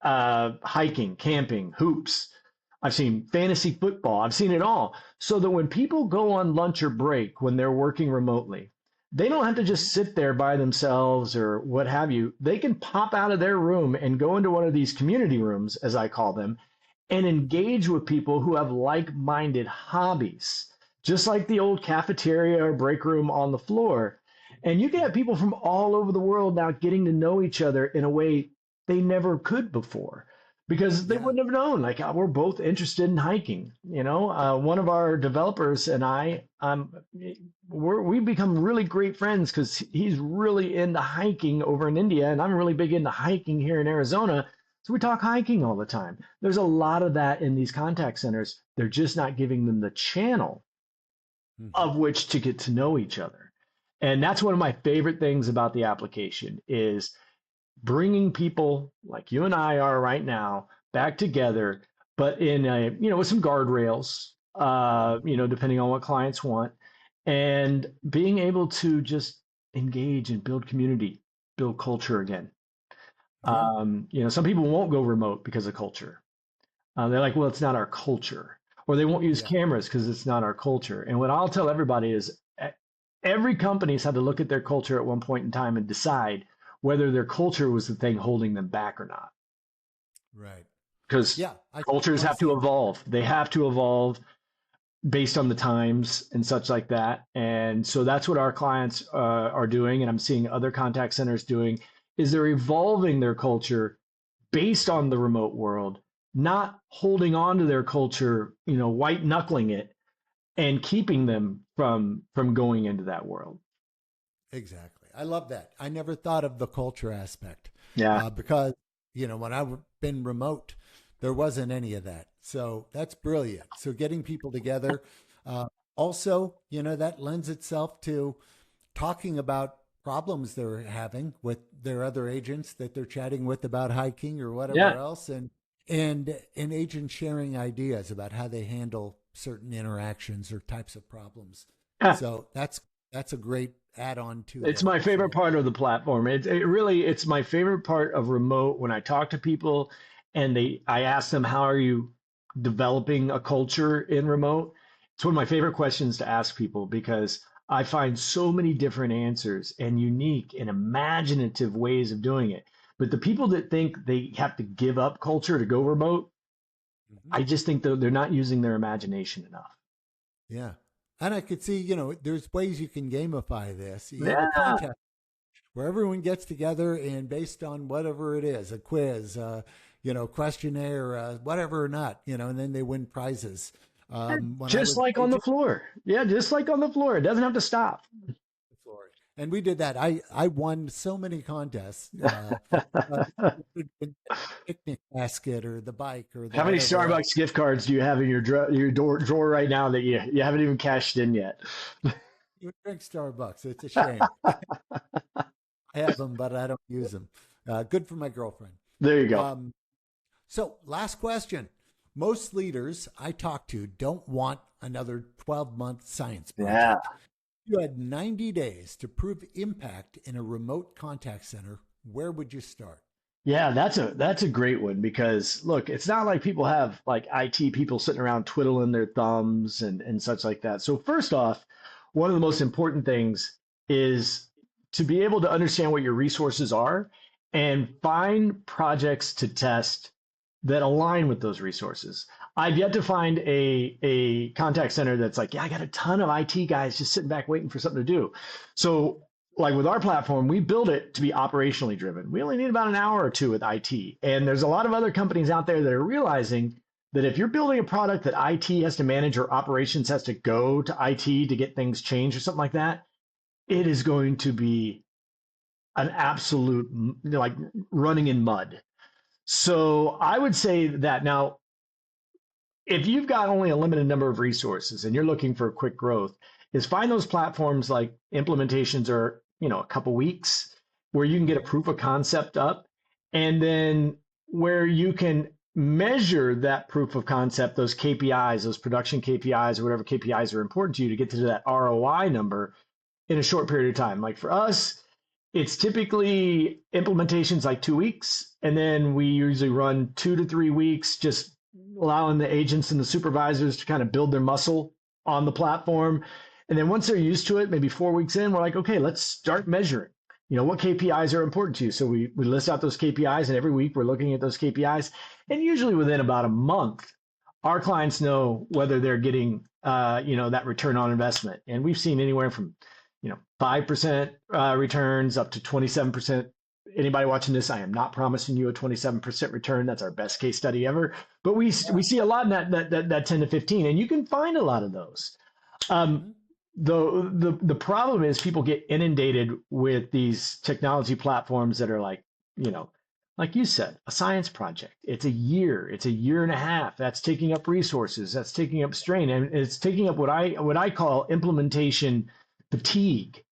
Speaker 1: hiking, camping, hoops. I've seen fantasy football. I've seen it all. So that when people go on lunch or break when they're working remotely, they don't have to just sit there by themselves or what have you. They can pop out of their room and go into one of these community rooms, as I call them, and engage with people who have like-minded hobbies, just like the old cafeteria or break room on the floor. And you can have people from all over the world now getting to know each other in a way they never could before because they
Speaker 3: Yeah.
Speaker 1: wouldn't have known. Like we're both interested in hiking. One of our developers and I, we've become really great friends because he's really into hiking over in India, and I'm really big into hiking here in Arizona. So we talk hiking all the time. There's a lot of that in these contact centers. They're just not giving them the channel
Speaker 3: Mhm.
Speaker 1: of which to get to know each other. And that's one of my favorite things about the application is bringing people like you and I are right now back together, but in a, with some guardrails, depending on what clients want, and being able to just engage and build community, build culture again.
Speaker 3: Yeah.
Speaker 1: Some people won't go remote because of culture. They're like, well, it's not our culture, or they won't use
Speaker 3: Yeah.
Speaker 1: cameras because it's not our culture. And what I'll tell everybody is every company's had to look at their culture at one point in time and decide whether their culture was the thing holding them back or not.
Speaker 3: Right.
Speaker 1: Because
Speaker 3: Yeah. I
Speaker 1: cultures
Speaker 3: love
Speaker 1: have to
Speaker 3: seeing that.
Speaker 1: evolve. They have to evolve based on the times and such like that. And so that's what our clients are doing, and I'm seeing other contact centers doing, is they're evolving their culture based on the remote world, not holding on to their culture, white knuckling it and keeping them from going into that world.
Speaker 3: Exactly. I love that. I never thought of the culture aspect
Speaker 1: Yeah.
Speaker 3: because, when I've been remote, there wasn't any of that. So that's brilliant. So getting people together. Also, that lends itself to talking about problems they're having with their other agents that they're chatting with about hiking or whatever
Speaker 1: Yeah.
Speaker 3: else. And agents sharing ideas about how they handle certain interactions or types of problems.
Speaker 1: Yeah.
Speaker 3: So that's a great add-on to
Speaker 1: It's
Speaker 3: the
Speaker 1: my favorite
Speaker 3: flow.
Speaker 1: part of the platform. It's my favorite part of remote when I talk to people and I ask them, how are you developing a culture in remote? It's one of my favorite questions to ask people because I find so many different answers and unique and imaginative ways of doing it. But the people that think they have to give up culture to go remote,
Speaker 3: Mhm.
Speaker 1: I just think that they're not using their imagination enough.
Speaker 3: Yeah. And I could see, there's ways you can gamify this. You have a
Speaker 1: Yeah.
Speaker 3: contest where everyone gets together and based on whatever it is, a quiz, questionnaire, whatever or not, and then they win prizes. When I
Speaker 1: Just
Speaker 3: was
Speaker 1: like on the
Speaker 3: agent,
Speaker 1: floor. Yeah, just like on the floor. It doesn't have to stop.
Speaker 3: and we did that. I won so many contests. Uh, Picnic basket or the bike or the
Speaker 1: How many
Speaker 3: whatever else.
Speaker 1: Starbucks gift cards do you have in your drawer right now that you haven't even cashed in yet?
Speaker 3: You drink Starbucks. It's a shame. I have them, but I don't use them. Good for my girlfriend.
Speaker 1: There you go.
Speaker 3: Um, so, last question. Most leaders I talk to don't want another 12-month science
Speaker 1: Yeah.
Speaker 3: project. You had 90 days to prove impact in a remote contact center. Where would you start?
Speaker 1: Yeah, that's a great one because look, it's not like people have like IT people sitting around twiddling their thumbs and such like that. So first off, one of the most important things is to be able to understand what your resources are and find projects to test that align with those resources. I've yet to find a contact center that's like, yeah, I got a ton of IT guys just sitting back waiting for something to do. So like with our platform, we build it to be operationally driven. We only need about an hour or two with IT. And there's a lot of other companies out there that are realizing that if you're building a product that IT has to manage or operations has to go to IT to get things changed or something like that, it is going to be an absolute like running in mud. So I would say that now, if you've got only a limited number of resources and you're looking for quick growth, is find those platforms like implementations are, a couple weeks where you can get a proof of concept up and then where you can measure that proof of concept, those KPIs, those production KPIs or whatever KPIs are important to you to get to that ROI number in a short period of time. Like for us, it's typically implementations like 2 weeks, and then we usually run 2 to 3 weeks, just allowing the agents and the supervisors to kind of build their muscle on the platform. And then once they're used to it, maybe 4 weeks in, we're like, okay, let's start measuring. What KPIs are important to you? So we list out those KPIs, and every week we're looking at those KPIs. And usually within about a month, our clients know whether they're getting, that return on investment. And we've seen anywhere from 5% returns up to 27%. Anybody watching this, I am not promising you a 27% return. That's our best case study ever. But we see a lot in that 10 to 15, and you can find a lot of those.
Speaker 3: Mm-hmm.
Speaker 1: The problem is people get inundated with these technology platforms that are like, like you said, a science project. It's a year and a half. That's taking up resources. That's taking up strain, and it's taking up what I call implementation fatigue.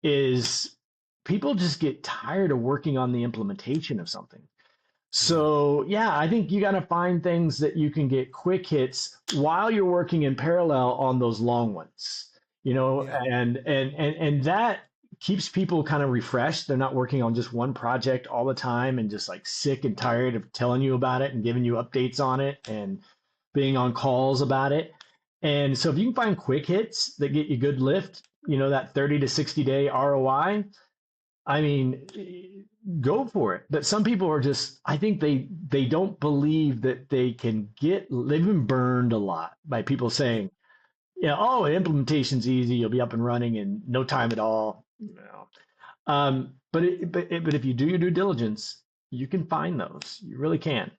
Speaker 1: Is people just get tired of working on the implementation of something.
Speaker 3: Yeah.
Speaker 1: So yeah, I think you got to find things that you can get quick hits while you're working in parallel on those long ones,
Speaker 3: Yeah.
Speaker 1: and that keeps people kind of refreshed. They're not working on just one project all the time and just like sick and tired of telling you about it and giving you updates on it and being on calls about it. And so if you can find quick hits that get you good lift, that 30 to 60 day ROI, I mean, go for it. But some people are just, I think they don't believe that they can they've been burned a lot by people saying, yeah, oh, implementation's easy, you'll be up and running in no time at all. But if you do your due diligence, you can find those. You really can.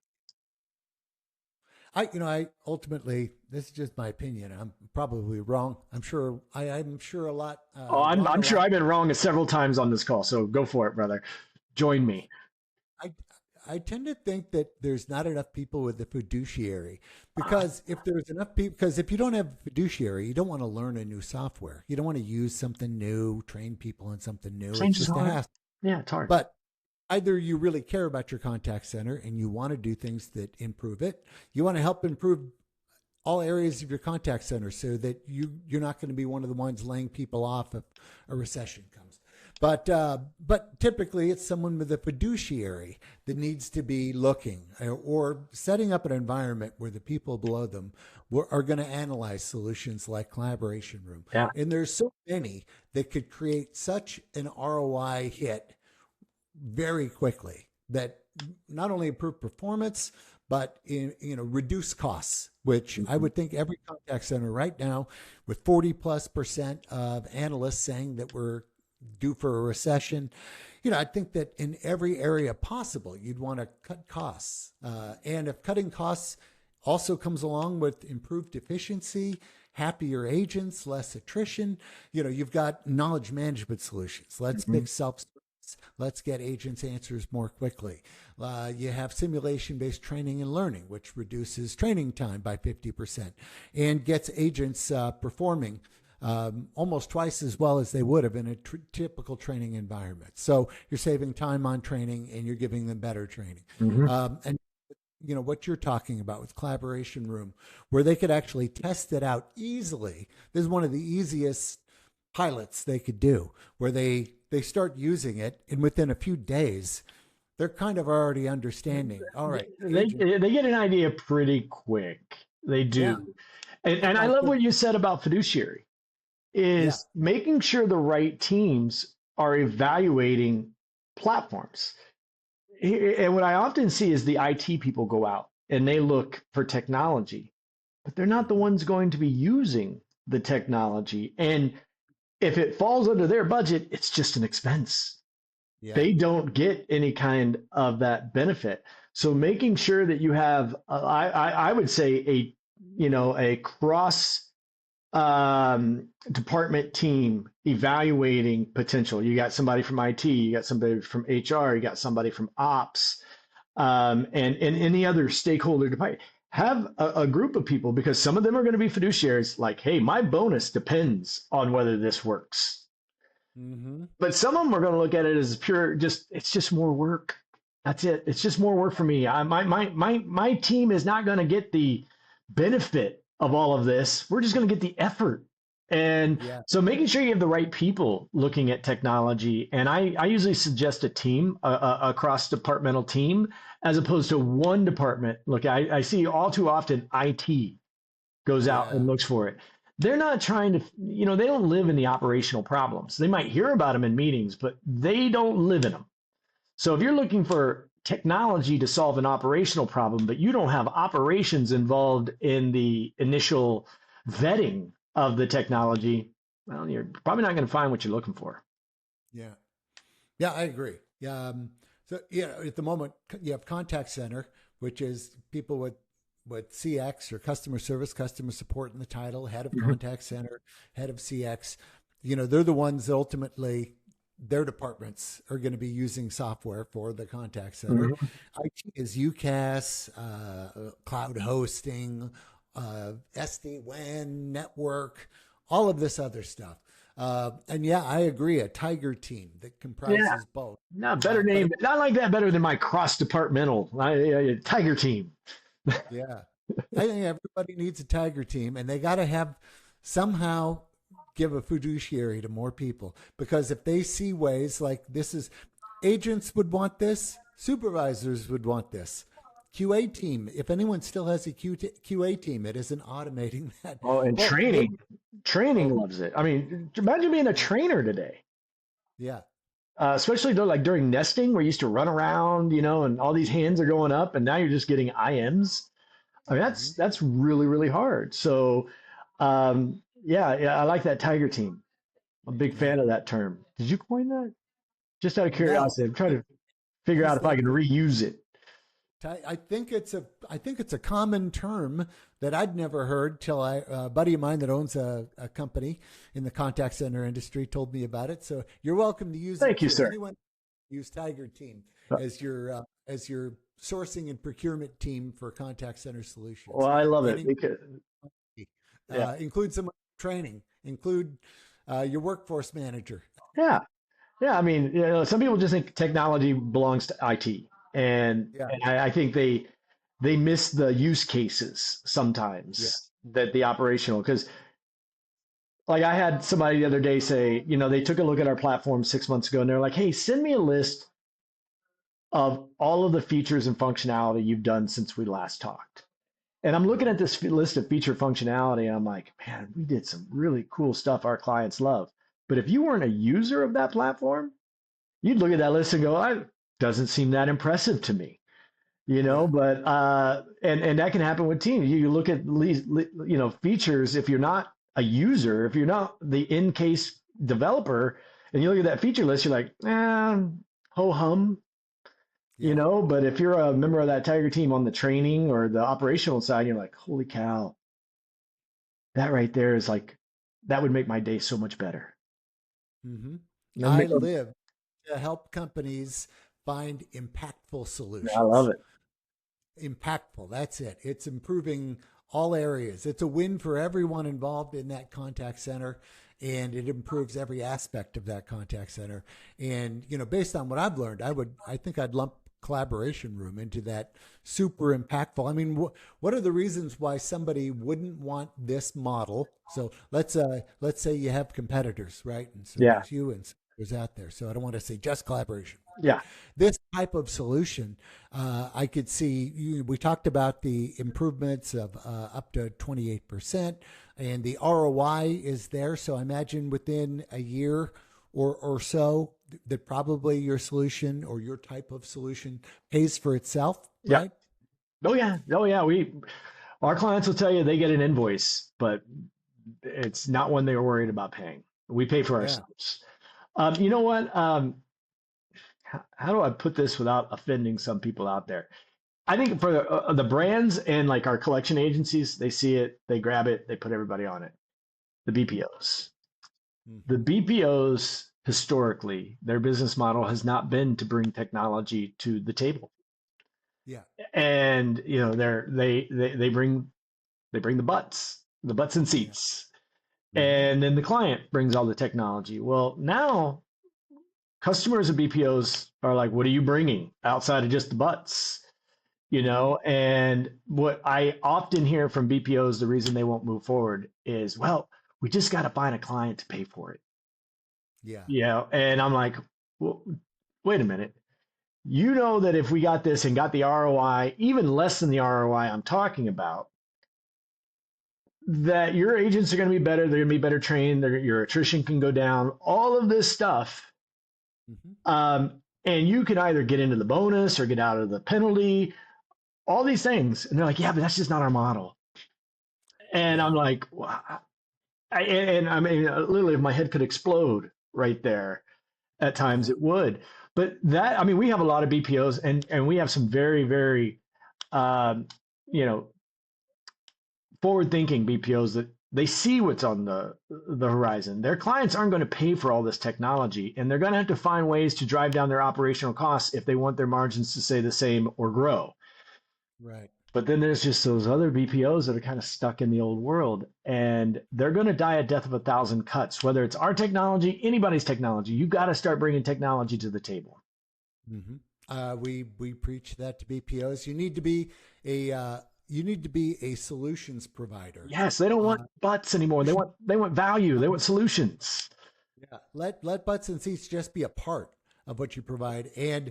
Speaker 3: I ultimately, this is just my opinion. I'm probably wrong. I'm sure a lot,
Speaker 1: Oh, I'm
Speaker 3: a
Speaker 1: sure
Speaker 3: lot.
Speaker 1: I've been wrong several times on this call, so go for it, brother. Join me.
Speaker 3: I, I tend to think that there's not enough people with the fiduciary, because if there's enough people, because if you don't have a fiduciary, you don't want to learn a new software. You don't want to use something new, train people on something new. It's
Speaker 1: Change is
Speaker 3: just a
Speaker 1: hard.
Speaker 3: hassle.
Speaker 1: Yeah, it's hard.
Speaker 3: But either you really care about your contact center and you want to do things that improve it, you want to help improve all areas of your contact center so that you're not going to be one of the ones laying people off if a recession comes. But typically it's someone with a fiduciary that needs to be looking or setting up an environment where the people below them are going to analyze solutions like Collaboration Room.
Speaker 1: Yeah.
Speaker 3: And there's so many that could create such an ROI hit very quickly that not only improve performance, but reduce costs, which I would think every contact center right now, with 40+% of analysts saying that we're due for a recession, I think that in every area possible, you'd want to cut costs. And if cutting costs also comes along with improved efficiency, happier agents, less attrition, you've got knowledge management solutions. Let's fix self. Let's get agents answers more quickly. You have simulation-based training and learning, which reduces training time by 50% and gets agents performing almost twice as well as they would have in a typical training environment. So you're saving time on training and you're giving them better training. And what you're talking about with Collaboration Room, where they could actually test it out easily. This is one of the easiest pilots they could do, where they start using it, and within a few days, they're kind of already understanding. All right,
Speaker 1: They get an idea pretty quick. They
Speaker 3: yeah,
Speaker 1: do. And I love what you said about fiduciary
Speaker 3: yeah,
Speaker 1: is making sure the right teams are evaluating platforms. And what I often see is the IT people go out and they look for technology, but they're not the ones going to be using the technology. And if it falls under their budget, it's just an expense.
Speaker 3: yeah,
Speaker 1: They don't get any kind of that benefit. So making sure that you have, I would say a cross department team evaluating potential. You got somebody from IT, you got somebody from HR, you got somebody from ops, and any other stakeholder department. Have a group of people because some of them are going to be fiduciaries like, hey, my bonus depends on whether this works.
Speaker 3: mm-hmm.
Speaker 1: But some of them are going to look at it as pure, it's just more work. That's it. It's just more work for me. My team is not going to get the benefit of all of this. We're just going to get the effort. And
Speaker 3: Yeah,
Speaker 1: so making sure you have the right people looking at technology. And I usually suggest a team, a cross-departmental team, as opposed to one department. Look, I see all too often IT goes out
Speaker 3: yeah,
Speaker 1: and looks for it. They're not trying to, they don't live in the operational problems. They might hear about them in meetings, but they don't live in them. So if you're looking for technology to solve an operational problem, but you don't have operations involved in the initial vetting of the technology, well, you're probably not going to find what you're looking for.
Speaker 3: yeah, yeah. I agree. Yeah. So at the moment you have contact center, which is people with CX or customer service, customer support in the title, head of
Speaker 1: Mhm.
Speaker 3: contact center, head of CX. They're the ones that ultimately their departments are going to be using software for the contact center.
Speaker 1: Mhm.
Speaker 3: IT is UCAS, cloud hosting, SD-WAN network, all of this other stuff. And yeah, I agree. A tiger team that
Speaker 1: Yeah,
Speaker 3: comprises both.
Speaker 1: not better
Speaker 3: But
Speaker 1: name. Not like that. Better than my cross departmental tiger team.
Speaker 3: yeah, I think everybody needs a tiger team, and they got to have somehow give a fiduciary to more people, because if they see ways like this is agents would want this, supervisors would want this. QA team, if anyone still has a QA team, it isn't automating that.
Speaker 1: Oh, and
Speaker 3: Well, maybe,
Speaker 1: training
Speaker 3: oh,
Speaker 1: loves it. I mean, imagine being a trainer today.
Speaker 3: yeah.
Speaker 1: Especially though, like during nesting, where you used to run around, and all these hands are going up, and now you're just getting IMs. I mean,
Speaker 3: Hmm.
Speaker 1: that's really really hard. So, yeah, yeah, I like that tiger team. I'm a big
Speaker 3: Yeah.
Speaker 1: fan of that term. Did you coin that? Just out of
Speaker 3: No,
Speaker 1: curiosity, I'm trying to figure
Speaker 3: use
Speaker 1: out if I
Speaker 3: that.
Speaker 1: can reuse it.
Speaker 3: I think it's a common term that I'd never heard till a buddy of mine that owns a company in the contact center industry told me about it. So you're welcome to use it
Speaker 1: Thank you,
Speaker 3: too.
Speaker 1: sir.
Speaker 3: Anyone use Tiger Team
Speaker 1: Uh,
Speaker 3: as your sourcing and procurement team for contact center solutions,
Speaker 1: Well, I love
Speaker 3: and
Speaker 1: it because yeah,
Speaker 3: include some training, include your workforce manager.
Speaker 1: yeah, yeah. I mean, some people just think technology belongs to IT, and
Speaker 3: Yeah,
Speaker 1: I think they miss the use cases
Speaker 3: yeah,
Speaker 1: sometimes that the operational because like I had somebody the other day say, they took a look at our platform 6 months ago and they're like, hey, send me a list of all of the features and functionality you've done since we last talked. And I'm looking
Speaker 3: mhm,
Speaker 1: at this list of feature functionality and I'm like, man, we did some really cool stuff our clients love. But if you weren't a user of that platform, you'd look at that list and go, I doesn't seem that impressive to me.
Speaker 3: yeah,
Speaker 1: But and that can happen with teams. You look at least features. If you're not a user, if you're not the in case developer, and you look at that feature list, you're like, ho hum,
Speaker 3: yeah.
Speaker 1: But if you're a member of that Tiger team on the training or the operational side, you're like, holy cow, that right there is like that would make my day so much better.
Speaker 3: Hmm.
Speaker 1: That'd
Speaker 3: I
Speaker 1: make
Speaker 3: live to help companies find impactful
Speaker 1: I love
Speaker 3: solutions.
Speaker 1: it.
Speaker 3: Impactful. That's it. It's improving all areas. It's a win for everyone involved in that contact center, and it improves every aspect of that contact center. And based on what I've learned, I think I'd lump Collaboration Room into that super impactful. I mean, what are the reasons why somebody wouldn't want this model? So let's say you have competitors, right? And so
Speaker 1: Yeah,
Speaker 3: there's you and there's out there. So I don't want to say just collaboration, but
Speaker 1: yeah,
Speaker 3: this type of solution, I could see. We talked about the improvements of up to 28%, and the ROI is there. So I imagine within a year or so, that probably your solution or your type of solution pays for itself,
Speaker 1: yeah.
Speaker 3: right?
Speaker 1: Oh yeah, oh yeah. Our clients will tell you they get an invoice, but it's not one they're worried about paying. We pay for
Speaker 3: Yeah.
Speaker 1: ourselves. You know what? How do I put this without offending some people out there? I think for the brands and like our collection agencies, they see it, they grab it, they put everybody on it. The BPOs. The
Speaker 3: Hmm.
Speaker 1: BPOs historically, their business model has not been to bring technology to the table.
Speaker 3: Yeah.
Speaker 1: And they bring the butts and
Speaker 3: Yeah.
Speaker 1: seats.
Speaker 3: Hmm.
Speaker 1: And then the client brings all the technology. Well, now customers of BPOs are like, what are you bringing outside of just the butts?
Speaker 3: Hmm.
Speaker 1: And what I often hear from BPOs, the reason they won't move forward is, well, we just got to find a client to pay for it.
Speaker 3: Yeah.
Speaker 1: And I'm like, well, wait a minute. You know that if we got this and got the ROI, even less than the ROI I'm talking about, that your agents are going to be better. They're going to be better trained. Your attrition can go down. All of this stuff,
Speaker 3: Hmm.
Speaker 1: and you can either get into the bonus or get out of the penalty. All these things, and they're like, "Yeah, but that's just not our model." And
Speaker 3: Yeah.
Speaker 1: I'm like, wow. And I mean, literally, if my head could explode right there, at times
Speaker 3: Yeah.
Speaker 1: it would. But I mean, we have a lot of BPOs, and we have some very, very, um, you know, forward-thinking BPOs that they see what's on the horizon. Their clients aren't going to pay for all this technology, and they're going to have to find ways to drive down their operational costs if they want their margins to stay the same or grow.
Speaker 3: Right.
Speaker 1: But then there's just those other BPOs that are kind of stuck in the old world, and they're going to die a death of a thousand cuts. Whether it's our technology, anybody's technology, you got to start bringing technology to the table.
Speaker 3: Mm-hmm. We preach that to BPOs. A you need to be a solutions provider.
Speaker 1: Yes, they don't want butts anymore. They want value. They want solutions.
Speaker 3: Yeah. Let butts and seats just be a part of what you provide, and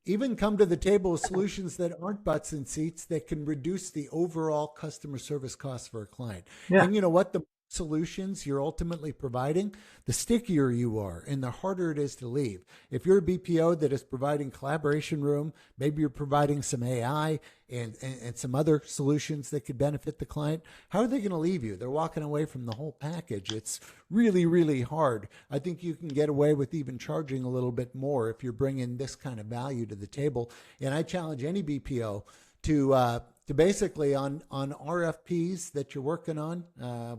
Speaker 3: even come to the table with solutions that aren't butts and seats that can reduce the overall customer service costs for a client.
Speaker 1: Yeah.
Speaker 3: And you know what? The solutions you're ultimately providing, the stickier you are and the harder it is to leave. If you're a BPO that is providing Collaboration Room, maybe you're providing some AI and some other solutions that could benefit the client, how are they going to leave you? They're walking away from the whole package. It's really, really hard. I think you can get away with even charging a little bit more if you're bringing this kind of value to the table. And I challenge any BPO to basically on RFPs that you're working on.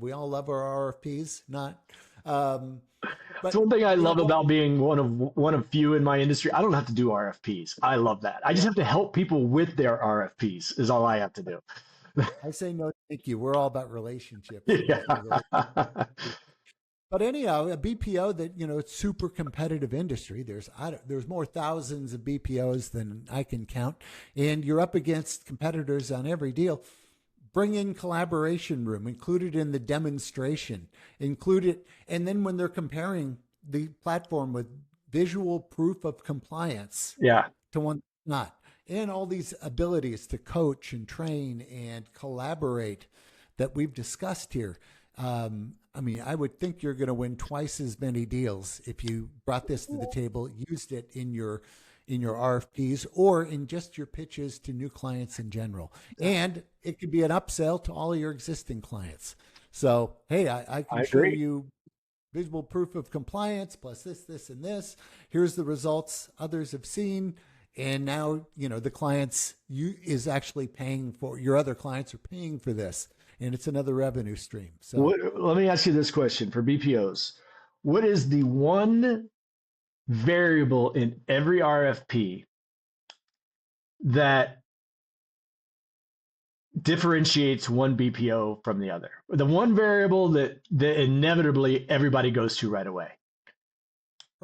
Speaker 3: We all love our RFPs, not.
Speaker 1: That's one thing I love about being one of few in my industry. I don't have to do RFPs. I love that. I just have to help people with their RFPs is all I have to do.
Speaker 3: I say no, thank you. We're all about relationships.
Speaker 1: Yeah.
Speaker 3: But anyhow, a BPO that, it's super competitive industry. There's more thousands of BPOs than I can count, and you're up against competitors on every deal. Bring in Collaboration Room, include it in the demonstration, include it, and then when they're comparing the platform with visual proof of compliance,
Speaker 1: Yeah,
Speaker 3: to one not, and all these abilities to coach and train and collaborate that we've discussed here. I would think you're going to win twice as many deals if you brought this to the table, used it in your RFPs or in just your pitches to new clients in general. And it could be an upsell to all of your existing clients. So, hey, I can show you visual proof of compliance plus this, and this. Here's the results others have seen. And now, the clients is actually paying for, your other clients are paying for this. And it's another revenue stream. So
Speaker 1: let me ask you this question for BPOs. What is the one variable in every RFP that differentiates one BPO from the other? The one variable that inevitably everybody goes to right away.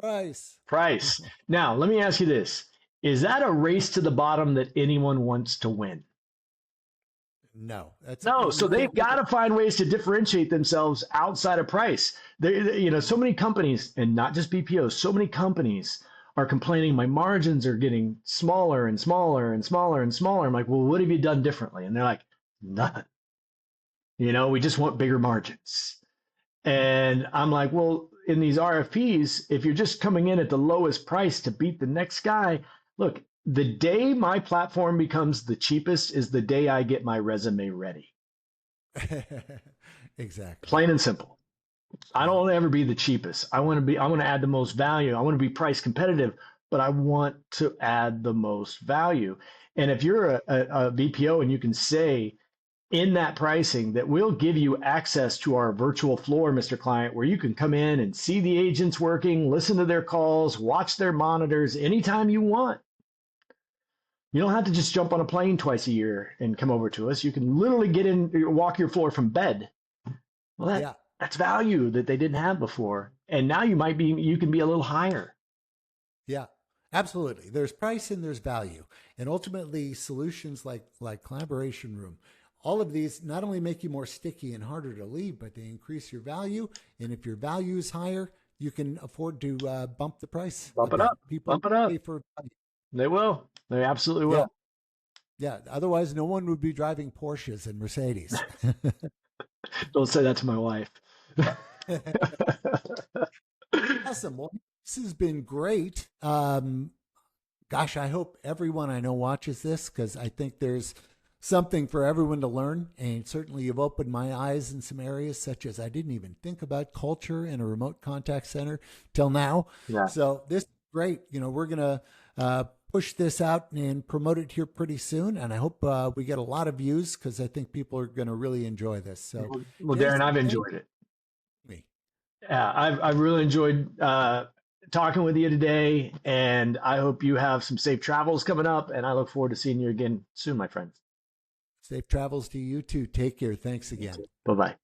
Speaker 1: Price. Now, let me ask you this. Is that a race to the bottom that anyone wants to win?
Speaker 3: No.
Speaker 1: So they've got to find ways to differentiate themselves outside of price. So many companies, and not just BPOs, so many companies are complaining my margins are getting smaller and smaller and smaller and smaller. I'm like, well, what have you done differently? And they're like, nothing. We just want bigger margins. And I'm like, well, in these RFPs, if you're just coming in at the lowest price to beat the next guy, look, the day my platform becomes the cheapest is the day I get my resume ready.
Speaker 3: Exactly.
Speaker 1: Plain and simple. I don't want to ever be the cheapest. I want to add the most value. I want to be price competitive, but I want to add the most value. And if you're a BPO and you can say in that pricing that we'll give you access to our virtual floor, Mr. Client, where you can come in and see the agents working, listen to their calls, watch their monitors anytime you want. You don't have to just jump on a plane twice a year and come over to us. You can literally get in, walk your floor from bed. Well, that's value that they didn't have before. And now you can be a little higher.
Speaker 3: Yeah, absolutely. There's price and there's value. And ultimately solutions like Collaboration Room, all of these not only make you more sticky and harder to leave, but they increase your value. And if your value is higher, you can afford to bump the price.
Speaker 1: Bump it up.
Speaker 3: People
Speaker 1: bump it up.
Speaker 3: pay for value.
Speaker 1: They will. They absolutely will.
Speaker 3: Yeah. Otherwise, no one would be driving Porsches and Mercedes.
Speaker 1: Don't say that to my wife.
Speaker 3: Awesome. Well, this has been great. Gosh, I hope everyone I know watches this because I think there's something for everyone to learn. And certainly you've opened my eyes in some areas such as I didn't even think about culture in a remote contact center till now.
Speaker 1: Yeah.
Speaker 3: So this is great. We're going to push this out and promote it here pretty soon. And I hope we get a lot of views because I think people are going to really enjoy this. So,
Speaker 1: well, Darren, I've enjoyed it. Yeah, I've really enjoyed talking with you today, and I hope you have some safe travels coming up, and I look forward to seeing you again soon, my friend.
Speaker 3: Safe travels to you too. Take care. Thanks again.
Speaker 1: Bye-bye.